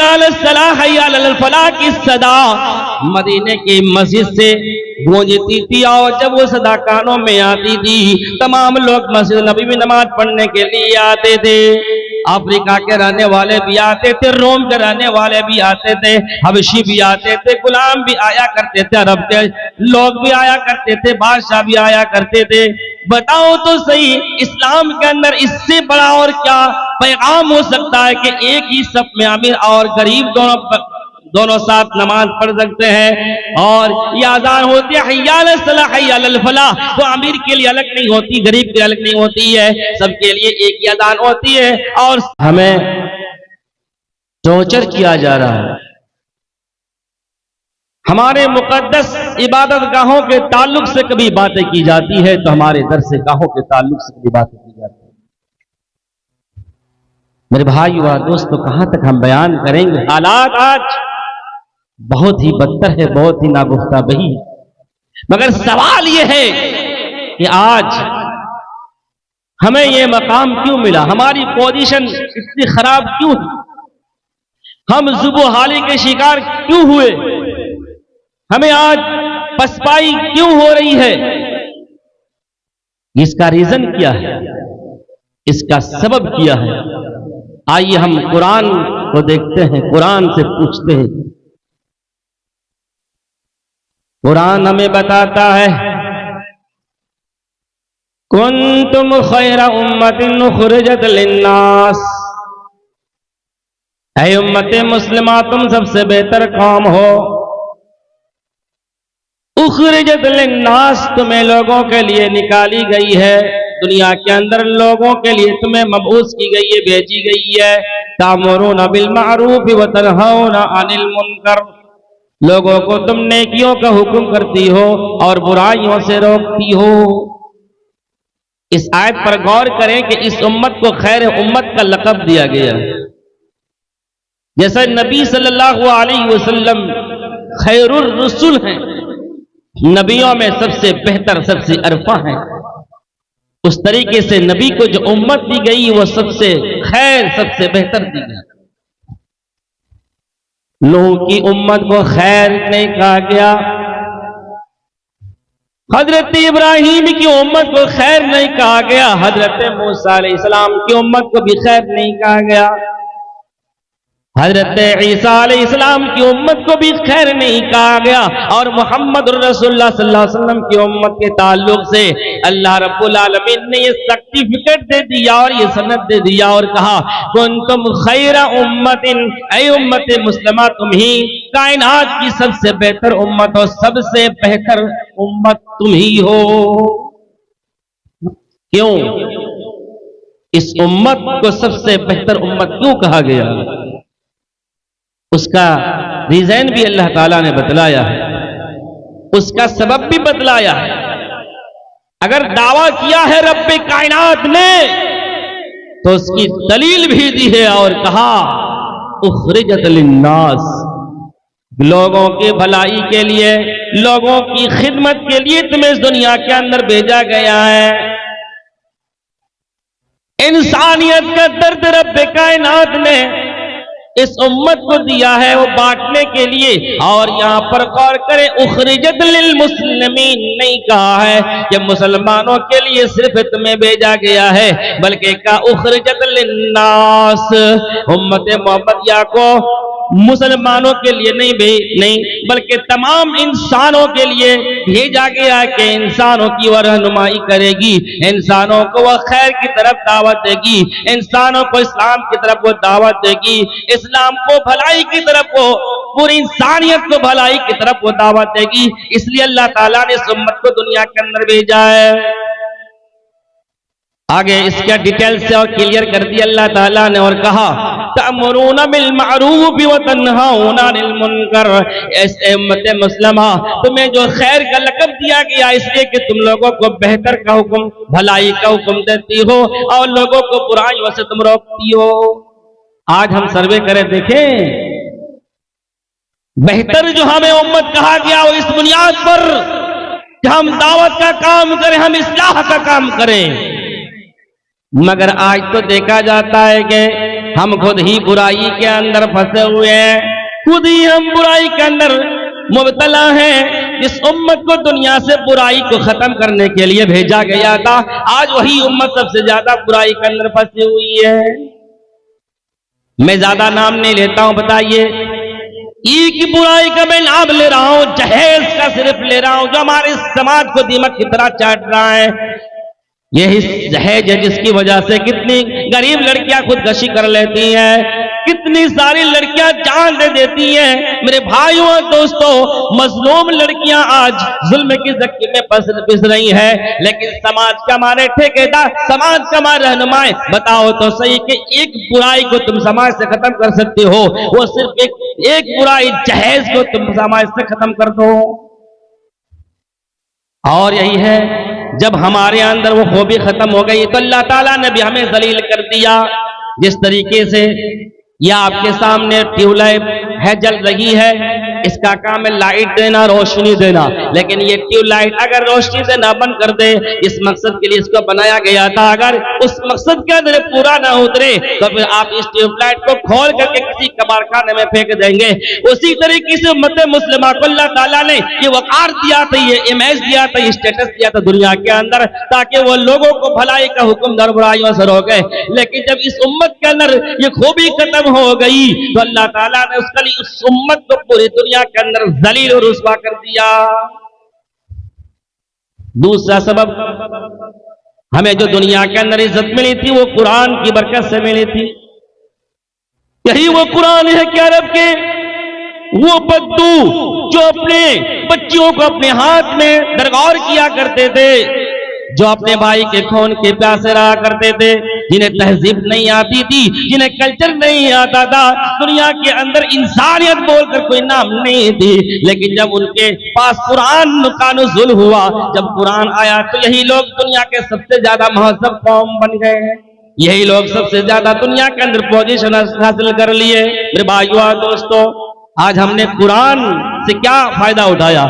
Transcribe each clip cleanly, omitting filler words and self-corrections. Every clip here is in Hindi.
हय्या अलल सलाह हय्या अलल फलाह की सदा मदीने की मस्जिद से गूंजती थी, और जब वो सदा कानों में आती थी तमाम लोग मस्जिद नबी में नमाज पढ़ने के लिए आते थे। अफ्रीका के रहने वाले भी आते थे, रोम के रहने वाले भी आते थे, हबशी भी आते थे, गुलाम भी आया करते थे, अरब के लोग भी आया करते थे, बादशाह भी आया करते थे। बताओ तो सही, इस्लाम के अंदर इससे बड़ा और क्या पैगाम हो सकता है कि एक ही सब में अमीर और गरीब दोनों साथ नमाज पढ़ सकते हैं। और ये अज़ान होती है हय्या अलल सलाह हय्या अलल फलाह, वो अमीर के लिए अलग नहीं होती, गरीब के लिए अलग नहीं होती है, सबके लिए एक ही अज़ान होती है। और हमें टॉर्चर किया जा रहा है। हमारे मुकद्दस इबादत गाहों के ताल्लुक से कभी बातें की जाती है तो हमारे दरसे गाहों के ताल्लुक से कभी बातें की जाती है। मेरे भाई व दोस्तों, कहां तक हम बयान करेंगे? हालात आज बहुत ही बदतर है, बहुत ही नागुफ्ता बही। मगर सवाल यह है कि आज हमें यह मकाम क्यों मिला, हमारी पोजीशन इतनी खराब क्यों, हम जुबोहाली के शिकार क्यों हुए, हमें आज पसपाई क्यों हो रही है? इसका रीजन क्या है, इसका सबब क्या है? आइए हम कुरान को देखते हैं, कुरान से पूछते हैं। कुरान हमें बताता है, कुंतुम खैरा उम्मतिन उखरिजत लिन्नास, ऐ उम्मते मुस्लिमा तुम सबसे बेहतर कौम हो। उखरिजत लिन्नास, तुम्हें लोगों के लिए निकाली गई है, दुनिया के अंदर लोगों के लिए तुम्हें मबऊस की गई है, भेजी गई है। तामुरूना बिल मारूफ व तनहौना अनिल मुनकर, लोगों को तुम नेकियों का हुक्म करती हो और बुराइयों से रोकती हो। इस आयत पर गौर करें कि इस उम्मत को खैर उम्मत का लक़ब दिया गया, जैसा नबी सल्लल्लाहु अलैहि वसल्लम खैरुर रसूल हैं, नबियों में सबसे बेहतर सबसे अरफा हैं, उस तरीके से नबी को जो उम्मत दी गई वो सबसे खैर सबसे बेहतर दी गई। नूह की उम्मत को खैर नहीं कहा गया, हजरत इब्राहीम की उम्मत को खैर नहीं कहा गया, हजरत मूसा अलैहिस्सलाम की उम्मत को भी खैर नहीं कहा गया, हजरत ईसा अलैहिस्सलाम की उम्मत को भी खैर नहीं कहा गया। और मोहम्मद रसूलुल्लाह सल्लल्लाहु अलैहि वसल्लम की उम्मत के ताल्लुक से अल्लाह रब्बुल आलमीन ने ये सर्टिफिकेट दे दिया और ये सनद दे दिया और कहा, कुंतुम खैरा उम्मतिन, ऐ उम्मत मुस्लिमा तुम ही कायनात की सबसे बेहतर उम्मत हो, सबसे बेहतर उम्मत तुम ही हो। क्यों इस उम्मत को सबसे बेहतर उम्मत क्यों कहा गया? उसका रीजन भी अल्लाह ताला ने बतलाया है, उसका सबब भी बतलाया है। अगर दावा किया है रब्बे कायनात ने तो उसकी दलील भी दी है और कहा उखरिजत लिन्नास, लोगों की भलाई के लिए, लोगों की खिदमत के लिए तुम्हें इस दुनिया के अंदर भेजा गया है। इंसानियत का दर्द रब्बे कायनात ने इस उम्मत को दिया है वो बांटने के लिए। और यहां पर गौर करें, उखरिजत लिल मुस्लिमीन नहीं कहा है कि मुसलमानों के लिए सिर्फ तुम्हें भेजा गया है, बल्कि कहा उखरिजत लिन्नास, उम्मत मोहम्मदिया को मुसलमानों के लिए नहीं बल्कि तमाम इंसानों के लिए भेजा गया कि इंसानों की वह रहनुमाई करेगी, इंसानों को वह खैर की तरफ दावत देगी, इंसानों को इस्लाम की तरफ वो दावत देगी, इस्लाम को भलाई की तरफ वो, पूरी इंसानियत को भलाई की तरफ वो दावत देगी। इसलिए अल्लाह ताला ने इस उम्मत को दुनिया के अंदर भेजा है। आगे इसका डिटेल से और क्लियर कर दिया अल्लाह ताला ने और कहा तअमुरूना बिल मारूफ व तन्हाऊना अनिल मुनकर, ऐसे उम्मत मुस्लिमा तुम्हें जो खैर का लक़ब दिया गया इसलिए कि तुम लोगों को बेहतर का हुक्म, भलाई का हुक्म देती हो और लोगों को बुराइयों से तुम रोकती हो। आज हम सर्वे करें देखें, बेहतर जो हमें उम्मत कहा गया वो इस बुनियाद पर कि हम दावत का काम करें, हम इस्लाह का काम करें। मगर आज तो देखा जाता है कि हम खुद ही बुराई के अंदर फंसे हुए हैं, खुद ही हम बुराई के अंदर मुब्तला हैं। इस उम्मत को दुनिया से बुराई को खत्म करने के लिए भेजा गया था, आज वही उम्मत सबसे ज्यादा बुराई के अंदर फंसी हुई है। मैं ज्यादा नाम नहीं लेता हूं, बताइए एक बुराई का मैं नाम ले रहा हूं, जहेज का सिर्फ ले रहा हूं, जो हमारे समाज को दीमक की तरह चाट रहा है। यही जहेज है जिसकी वजह से कितनी गरीब लड़कियां खुदकशी कर लेती हैं, कितनी सारी लड़कियां जान दे देती हैं। मेरे भाइयों और दोस्तों, मजलूम लड़कियां आज जुल्म की जख्म में पिस रही हैं, लेकिन समाज का हमारे ठेकेदार, समाज का हमारे रहनुमाए, बताओ तो सही कि एक बुराई को तुम समाज से खत्म कर सकते हो, वो सिर्फ एक बुराई जहेज को तुम समाज से खत्म कर दो। और यही है, जब हमारे अंदर वो खूबी खत्म हो गई तो अल्लाह ताला ने भी हमें जलील कर दिया। जिस तरीके से यह आपके सामने ट्यूबलाइट है जल रही है, इसका काम है लाइट देना, रोशनी देना, लेकिन ये ट्यूबलाइट अगर रोशनी देना बंद कर दे, इस मकसद के लिए इसको बनाया गया था, अगर उस मकसद के अंदर पूरा ना उतरे तो फिर आप इस ट्यूबलाइट को खोल करके किसी कबाड़खाने में फेंक देंगे। उसी तरीके से उम्मत मुस्लिमा को अल्लाह ताला ने ये वकार दिया था, ये इमेज दिया था, ये स्टेटस दिया था दुनिया के अंदर, ताकि वो लोगों को भलाई का हुक्म दर बुराइयों से रोके। लेकिन जब इस उम्मत के अंदर ये खूबी खत्म हो गई तो अल्लाह ताला ने उसके लिए उस उम्मत को पूरी दुनिया के अंदर जलील और रुस्वा कर दिया। दूसरा सबब, हमें जो दुनिया के अंदर इज्जत मिली थी वो कुरान की बरकत से मिली थी। यही वो कुरान है कि अरब के वो बद्दू जो अपने बच्चियों को अपने हाथ में दरगौर किया करते थे, जो अपने भाई के खून के प्यासे रहा करते थे, जिन्हें तहजीब नहीं आती थी, जिन्हें कल्चर नहीं आता था, दुनिया के अंदर इंसानियत बोलकर कोई नाम नहीं थी, लेकिन जब उनके पास कुरान का नुज़ुल हुआ, जब कुरान आया तो यही लोग दुनिया के सबसे ज्यादा महज़ब कौम बन गए। यही लोग सबसे ज्यादा दुनिया के अंदर पोजीशन हासिल कर लिए। मेरे भाइयों और दोस्तों, आज हमने कुरान से क्या फायदा उठाया?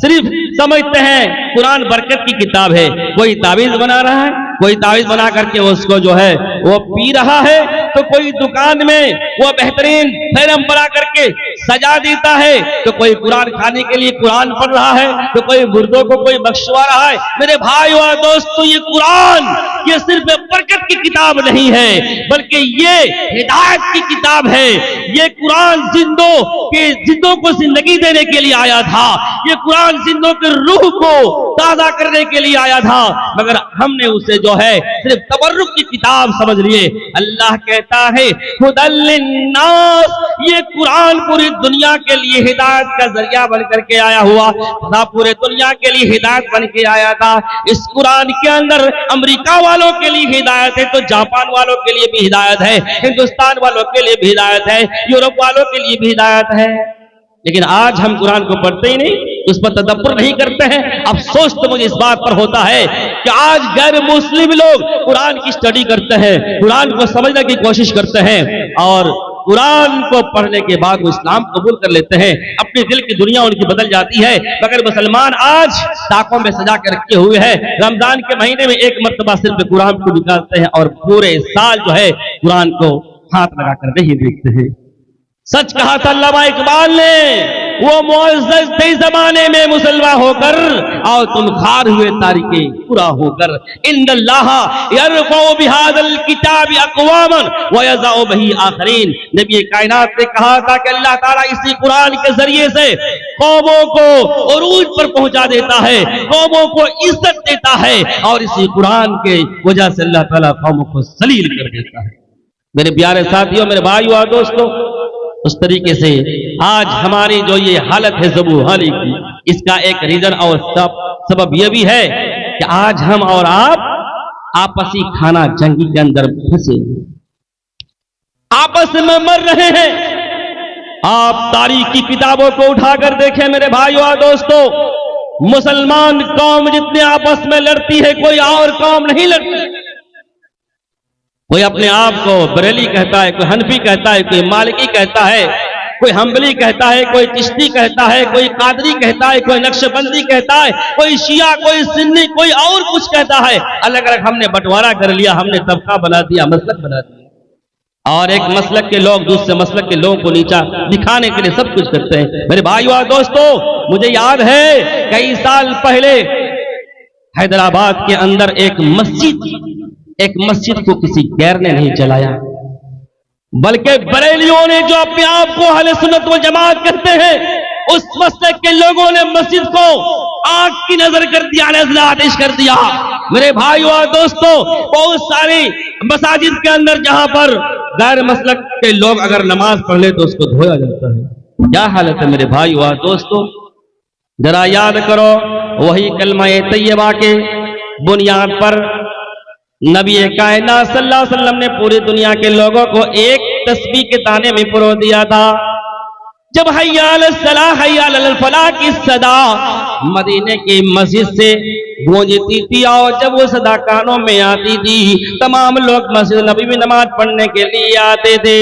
सिर्फ समझते हैं कुरान बरकत की किताब है, कोई तावीज बना रहा है, कोई तावीज बना करके उसको जो है वो पी रहा है, तो कोई दुकान में वो बेहतरीन फ्रेम बना करके सजा देता है, तो कोई कुरान खाने के लिए कुरान पढ़ रहा है, तो कोई मुर्दों को कोई बख्शवा रहा है। मेरे भाई और दोस्तों, ये कुरान ये सिर्फ बरकत की किताब नहीं है, बल्कि ये हिदायत की किताब है। ये कुरान जिंदों को जिंदगी देने के लिए आया था, ये कुरान जिंदों के रूह को ताजा करने के लिए आया था, मगर हमने उसे जो है सिर्फ तबर्रुक की किताब समझ लिए। अल्लाह कहता है हुदल लिन्नास, ये कुरान पूरी दुनिया के लिए हिदायत का जरिया बन करके आया हुआ था, पूरे दुनिया के लिए हिदायत बन के आया था। इस कुरान के अंदर अमेरिका वालों के लिए हिदायत है, तो जापान वालों के लिए भी हिदायत है, हिंदुस्तान वालों के लिए भी हिदायत है, यूरोप वालों के लिए भी हिदायत है। लेकिन आज हम कुरान को पढ़ते ही नहीं, उस पर तदब्बर नहीं करते हैं। अफसोस तो मुझे इस बात पर होता है कि आज गैर मुस्लिम लोग कुरान की स्टडी करते हैं, कुरान को समझने की कोशिश करते हैं, और कुरान को पढ़ने के बाद वो इस्लाम कबूल कर लेते हैं, अपने दिल की दुनिया उनकी बदल जाती है। मगर मुसलमान आज ताकों में सजा के रखे हुए हैं, रमजान के महीने में एक मर्तबा सिर्फ कुरान को निकालते हैं और पूरे साल जो है कुरान को हाथ लगा कर नहीं देखते हैं। सच कहा था अल्लामा इकबाल ने, वो मुअज़्ज़ज़ थे जमाने में मुसलमान होकर, और तुम खार हुए तारीके पूरा होकर। इन्नल्लाह यरफ़उ बिहाज़ल किताबि अक़वामन व यज़अउ बिही आख़रीन। नबी कायनात ने कहा था कि अल्लाह ताला इसी कुरान के जरिए से कौमों को उरूज पर पहुंचा देता है, कौमों को इज्जत देता है, और इसी कुरान के वजह से अल्लाह ताला कौमों को ज़लील कर देता है। मेरे प्यारे साथियों, मेरे भाइयों और दोस्तों, उस तरीके से आज हमारी जो ये हालत है ज़बूहाली की, इसका एक रीजन और सबब यह भी है कि आज हम और आप आपसी खाना जंगी के अंदर फंसे, आपस में मर रहे हैं। आप तारीख की किताबों को उठाकर देखें मेरे भाइयों और दोस्तों, मुसलमान कौम जितने आपस में लड़ती है, कोई और कौम नहीं लड़ती। कोई अपने आप को बरेली कहता है, कोई हनफी कहता है, कोई मालिकी कहता है, कोई हम्बली कहता है, कोई चिश्ती कहता है, कोई कादरी कहता है, कोई नक्शबंदी कहता है, कोई शिया, कोई सुन्नी, कोई और कुछ कहता है। अलग अलग हमने बंटवारा कर लिया, हमने तबका बना दिया, मसलक बना दिया, और एक मसलक के लोग दूसरे मसलक के लोगों को नीचा दिखाने के लिए सब कुछ करते हैं। मेरे भाइयों और दोस्तों, मुझे याद है कई साल पहले हैदराबाद के अंदर एक मस्जिद को किसी गैर ने नहीं जलाया, बल्कि बरेलियों ने, जो अपने आप को अहले सुन्नत व जमात कहते हैं, उस मसलक के लोगों ने मस्जिद को आग की नजर कर दिया, आतिश कर दिया। मेरे भाइयों और दोस्तों, बहुत सारी मसाजिद के अंदर जहां पर गैर मसलक के लोग अगर नमाज पढ़ ले तो उसको धोया जाता है। क्या हालत है मेरे भाइयों और दोस्तों, जरा याद करो, वही कलमा-ए तैयबा के बुनियाद पर नबी कायनात सल्लल्लाहु अलैहि वसल्लम ने पूरी दुनिया के लोगों को एक तस्बीह के दाने में पिरो दिया था। जब हय्या अलल सलाह हय्या अलल फलाह की सदा मदीने की मस्जिद से गूंजती थी, और जब वो सदा कानों में आती थी, तमाम लोग मस्जिद नबी में नमाज पढ़ने के लिए आते थे।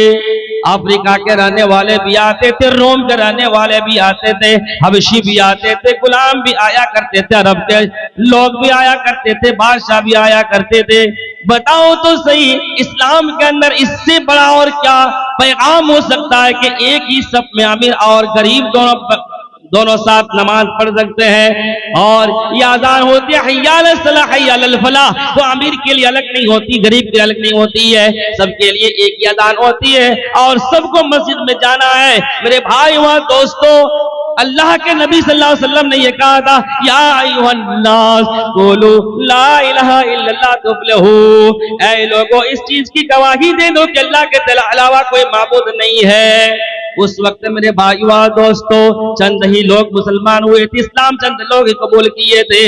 अफ्रीका के रहने वाले भी आते थे, रोम के रहने वाले भी आते थे, हबशी भी आते थे, गुलाम भी आया करते थे, अरब के लोग भी आया करते थे, बादशाह भी आया करते थे। बताओ तो सही, इस्लाम के अंदर इससे बड़ा और क्या पैगाम हो सकता है कि एक ही सब में अमीर और गरीब दोनों साथ नमाज पढ़ सकते हैं। और ये आजान होती है हय्या अलल सलाह हय्या अलल फलाह, वो अमीर के लिए अलग नहीं होती, गरीब के लिए अलग नहीं होती है, सबके लिए एक ही आजान होती है और सबको मस्जिद में जाना है। मेरे भाई वहां दोस्तों, अल्लाह के नबी सल्लल्लाहु अलैहि वसल्लम ने यह कहा था, या अय्युहन नास कुलू ला इलाहा इल्लल्लाह तुफ्लिहू, ऐ लोगों इस चीज की गवाही दे दो कि अल्लाह के अलावा कोई माबूद नहीं है। उस वक्त मेरे भाइयों दोस्तों, चंद ही लोग मुसलमान हुए थे, इस्लाम चंद लोग ही कबूल किए थे,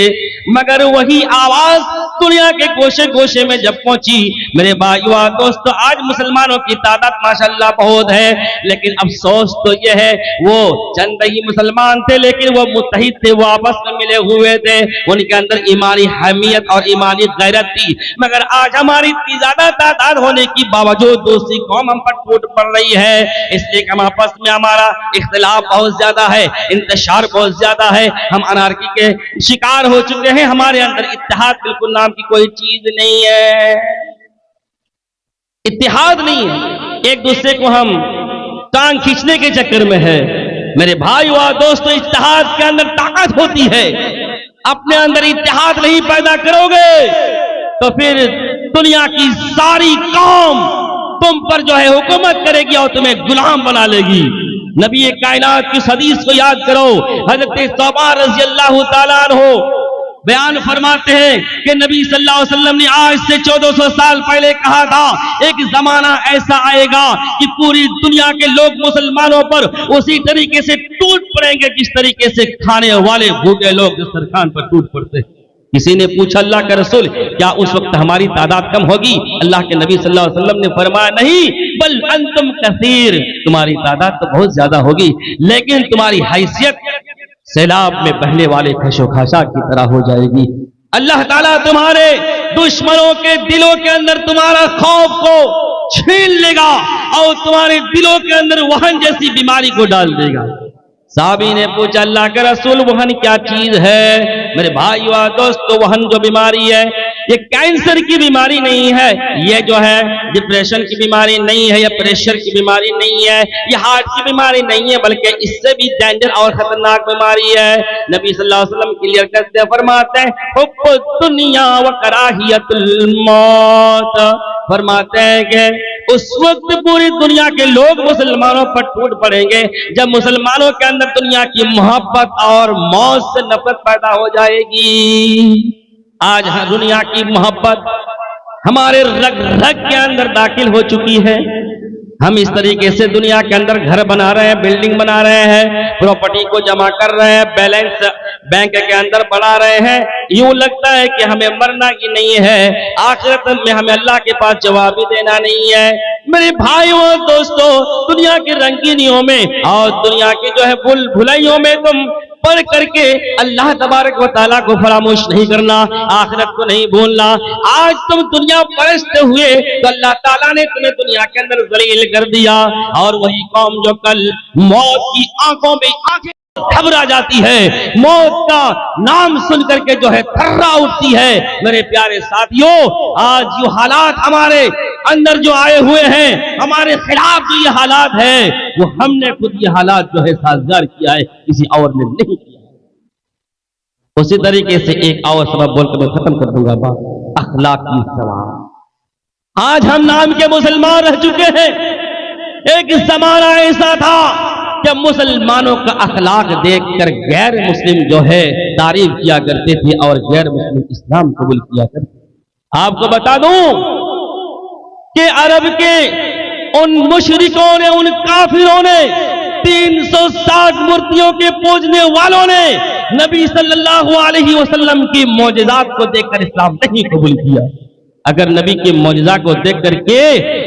मगर वही आवाज दुनिया के गोशे गोशे में जब पहुंची, मेरे भाइयों दोस्तों, आज मुसलमानों की तादाद माशाअल्लाह बहुत है, लेकिन अफसोस तो यह है वो चंद ही मुसलमान थे, लेकिन वो मुत्तहिद थे, वो आपस में मिले हुए थे, उनके अंदर ईमानी हमीयत और ईमानी गैरत थी। मगर आज हमारी इतनी ज्यादा तादाद होने की बावजूद दूसरी कौम हम पर टूट पड़ रही है, इसलिए हम आपस में हमारा इख्तिलाफ बहुत ज्यादा है, इंतशार बहुत ज्यादा है, हम अनारकी के शिकार हो चुके हैं, हमारे अंदर इत्तेहाद बिल्कुल नाम की कोई चीज नहीं है, इत्तेहाद नहीं है, एक दूसरे को हम टांग खींचने के चक्कर में है। मेरे भाई और दोस्तों, इत्तेहाद के अंदर ताकत होती है, अपने अंदर इत्तेहाद नहीं पैदा करोगे तो फिर दुनिया की सारी कौम तुम पर जो है हुकूमत करेगी और तुम्हें गुलाम बना लेगी। नबी कायनात की हदीस को याद करो, हजरत तौबा रज़ी अल्लाह तआला अन्हु बयान फरमाते हैं कि नबी सल्लल्लाहु अलैहि वसल्लम ने आज से 1400 साल पहले कहा था, एक जमाना ऐसा आएगा कि पूरी दुनिया के लोग मुसलमानों पर उसी तरीके से टूट पड़ेंगे जिस तरीके से खाने वाले भूखे लोग दस्तरखान पर टूट पड़ते। किसी ने पूछा, अल्लाह के रसूल, क्या उस वक्त हमारी तादाद कम होगी? अल्लाह के नबी सल्लल्लाहु अलैहि वसल्लम ने फरमाया, नहीं, बल अंतुम कसीर, तुम्हारी तादाद तो बहुत ज्यादा होगी, लेकिन तुम्हारी हैसियत सैलाब में बहने वाले खशोखाशा की तरह हो जाएगी। अल्लाह ताला तुम्हारे दुश्मनों के दिलों के अंदर तुम्हारा खौफ को छीन लेगा और तुम्हारे दिलों के अंदर वहन जैसी बीमारी को डाल देगा। साहबी ने पूछा, अल्लाह के रसूल, वहन क्या चीज है? मेरे भाइयों दोस्तों, वहन जो बीमारी है, ये कैंसर की बीमारी नहीं है, ये जो है डिप्रेशन की बीमारी नहीं है, या प्रेशर की बीमारी नहीं है, ये हार्ट की बीमारी नहीं है, बल्कि इससे भी डेंजर और खतरनाक बीमारी है। नबी सल्लल्लाहु अलैहि वसल्म क्लियर करते फरमाते हैं, हुब्बुद दुनिया व कराहियतुल मौत, फरमाते हैं कि उस वक्त पूरी दुनिया के लोग मुसलमानों पर टूट पड़ेंगे जब मुसलमानों के अंदर दुनिया की मोहब्बत और मौत से नफरत पैदा हो जाएगी। आज दुनिया की मोहब्बत हमारे रग रग के अंदर दाखिल हो चुकी है। हम इस तरीके से दुनिया के अंदर घर बना रहे हैं, बिल्डिंग बना रहे हैं, प्रॉपर्टी को जमा कर रहे हैं, बैलेंस बैंक के अंदर बढ़ा रहे हैं, यूं लगता है कि हमें मरना की नहीं है, आखिरत में हमें अल्लाह के पास जवाब भी देना नहीं है। मेरे भाइयों दोस्तों, दुनिया की रंगीनियों में और दुनिया की जो है भुलैयों में तुम पढ़ करके अल्लाह तबारक व तआला को फरामोश नहीं करना, आखिरत को नहीं भूलना। आज तुम दुनिया परस्त हुए तो अल्लाह ताला ने तुम्हें दुनिया के अंदर जलील कर दिया, और वही कौम जो कल मौत की आंखों में आंखें घबरा जाती है, मौत का नाम सुन करके जो है थर्रा उठती है। मेरे प्यारे साथियों, आज जो हालात हमारे अंदर जो आए हुए हैं, हमारे खिलाफ जो ये हालात है, वो हमने खुद ये हालात जो है साजगार किया है, किसी और ने नहीं किया। उसी तरीके से एक और सबब बोलकर मैं खत्म कर दूंगा बात, अखलाकी सवाल। आज हम नाम के मुसलमान रह चुके हैं। एक जमाना ऐसा था जब मुसलमानों का अखलाक देखकर गैर मुस्लिम जो है तारीफ किया करते थे और गैर मुस्लिम इस्लाम कबूल किया करते। आपको बता दूं कि अरब के उन मुशरिकों ने, उन काफिरों ने, 360 मूर्तियों के पूजने वालों ने नबी सल्लल्लाहु अलैहि वसल्लम की मौजज़ात को देखकर इस्लाम नहीं कबूल किया। अगर नबी के मौजज़ा को देख करके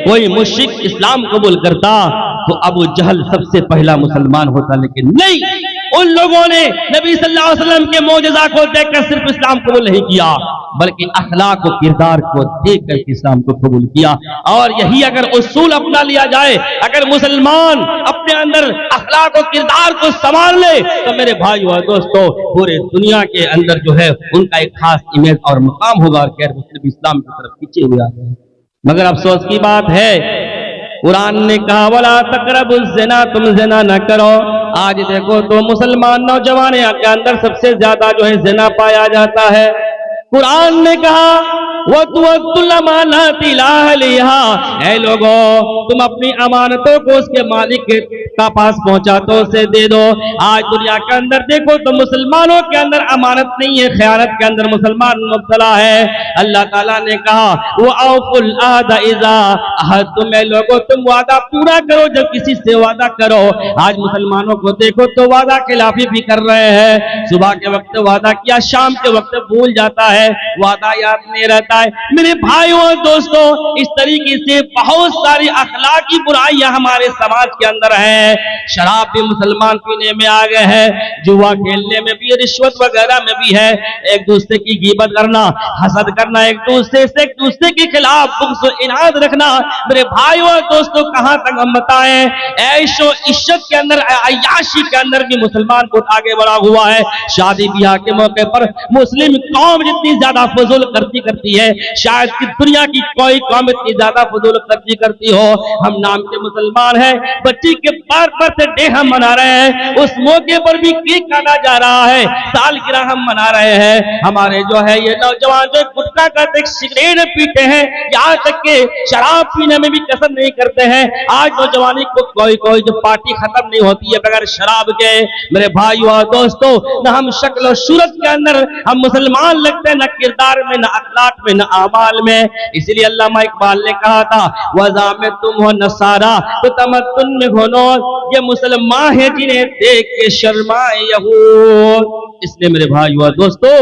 कोई मुश्रिक इस्लाम कबूल करता तो अबू जहल सबसे पहला मुसलमान होता, लेकिन नहीं, उन लोगों ने नबी सल्लल्लाहु अलैहि वसल्लम के मौजज़ा को देखकर सिर्फ इस्लाम कबूल नहीं किया, बल्कि अखलाक और किरदार को देखकर इस्लाम को कबूल किया। और यही अगर उसूल अपना लिया जाए, अगर मुसलमान अपने अंदर अखलाक और किरदार को संभाल ले, तो मेरे भाइयों और दोस्तों, पूरे दुनिया के अंदर जो है उनका एक खास इमेज और मुकाम होगा, और गैर मुस्लिम इस्लाम की तरफ पीछे हुए आते हैं। मगर अफसोस की बात है, कुरान ने कहा वला तक़रबुज़ ज़िना, तुम ज़िना न करो। आज देखो तो मुसलमान नौजवान के अंदर सबसे ज्यादा जो है ज़िना पाया जाता है। कुरान ने कहा वतुअद्दुल अमानाति इला अहलिहा, ऐ लोगों तुम अपनी अमानतों को उसके मालिक का पास पहुंचा तो उसे दे दो। आज दुनिया के अंदर देखो तो मुसलमानों के अंदर अमानत नहीं है, खयानत के अंदर मुसलमान मुब्तला है। अल्लाह ताला ने कहा वो औफुल अहद इज़ा अहदतुम, ऐ लोगों तुम वादा पूरा करो जब किसी से वादा करो। आज मुसलमानों को देखो तो वादा खिलाफी भी कर रहे हैं। सुबह के वक्त वादा किया, शाम के वक्त भूल जाता है, वादा याद नहीं रहता है। मेरे भाइयों और दोस्तों, इस तरीके से बहुत सारी अखलाकी बुराइयां हमारे समाज के अंदर है। शराब भी मुसलमान पीने में आ गए हैं, जुआ खेलने में भी, रिश्वत वगैरह में भी है। एक दूसरे की गीबत करना, हसद करना, एक दूसरे से एक दूसरे के खिलाफ बुग़्ज़ और इनाद रखना। मेरे भाइयों और दोस्तों, कहां तक हम बताएं, ऐशो इज्जत के अंदर, अय्याशी के अंदर भी मुसलमान बहुत आगे बढ़ा हुआ है। शादी ब्याह के मौके पर मुस्लिम कौम जितनी ज्यादा फजूल करती है, शायद कि दुनिया की कोई कौम इतनी ज्यादा फजूल खर्ची करती हो। हम नाम के मुसलमान हैं, बच्ची के बर्थडे हम मना रहे हैं, उस मौके पर भी केक काटा जा रहा है, सालगिरह हम मना रहे हैं। हमारे जो है ये नौजवान जो गुटखा खाते, सिगरेट पीते हैं, यहाँ तक के शराब पीने में भी कसर नहीं करते हैं। आज नौजवानी को कोई जो पार्टी खत्म नहीं होती है बगैर शराब के। मेरे भाइयों और दोस्तों, न हम शक्ल और सूरत के अंदर हम मुसलमान लगते हैं, न किरदार में, न अखलाक में, न आमाल में। इसलिए अल्लामा इकबाल ने कहा था वज़ा में तुम हो नसारा तो तमद्दुन में घोनो, ये मुसलमान है जिन्हें देख के शर्माए यहूद। इसलिए मेरे भाइयों और दोस्तों,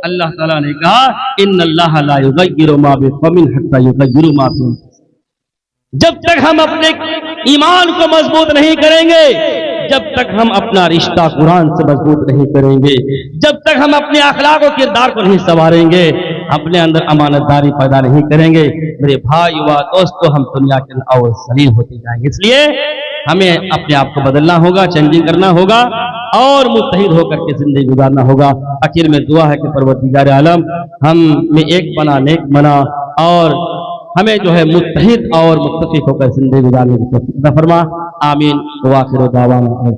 अल्लाह ताला ने कहा इन्नल्लाह ला युग़य्यिरु मा बिक़ौमिन हत्ता युग़य्यिरु मा बिअन्फुसिहिम। जब तक हम अपने ईमान को मजबूत नहीं करेंगे, जब तक हम अपना रिश्ता कुरान से मजबूत नहीं करेंगे, जब तक हम अपने अखलाक और किरदार को नहीं संवारेंगे, अपने अंदर अमानतदारी पैदा नहीं करेंगे, मेरे भाई व दोस्तों, हम दुनिया के अंदर और सलील होते जाएंगे। इसलिए हमें अपने आप को बदलना होगा, चेंजिंग करना होगा और मुत्तहिद होकर के जिंदगी गुजारना होगा। आखिर में दुआ है कि परवरदिगार आलम हम में एक बना, नेक बना और हमें जो है मुत्तहिद और मुत्तफिक होकर जिंदगी गुजारने की तौफीक अता फरमा। आमीन। व आखिर दावाना।